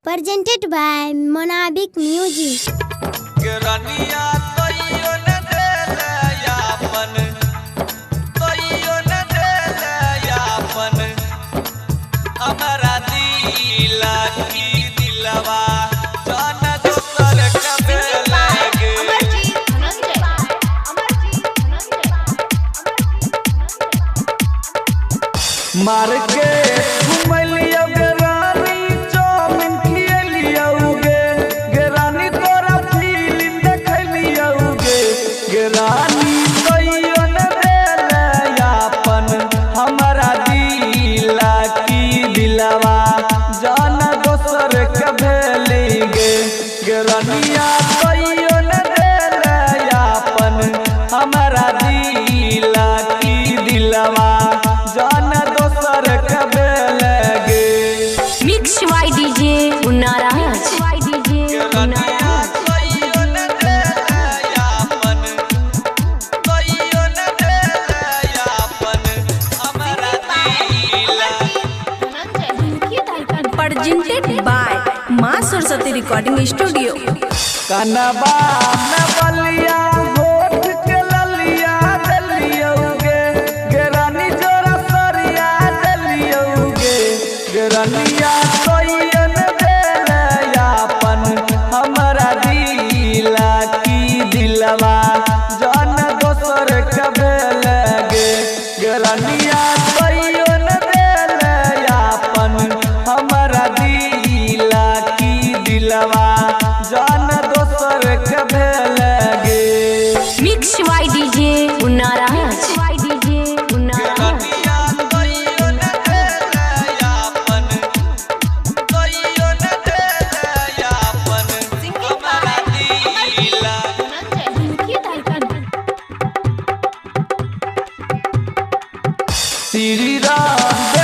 Presented by Monabik Music. मार के घुमलियो गे रानी चौमिन खियलियो गे रानी तोरा फिल्म देखलियो गे रानी कहियो न देले अपन हमरा दिला की दिलवा जान दोसर के भेली गे रानिया कहियो न देले अपन हमरा दिला की दिलवा जान mix by DJ Unnaraj presented by मां सरस्वती रिकॉर्डिंग स्टूडियो। कनबा में बलिया होठ के ललिया दलियो गे रानी जोरा सरिया दलियो गे रानिया कहियो न देले अपन हमरा दिला की दिलवा जान दोसर के भेले गे रानिया कहियो न देले अपन हमरा दिला की दिलवा जान दोसर के भेले mix by DJ Unnaraj Shri Ram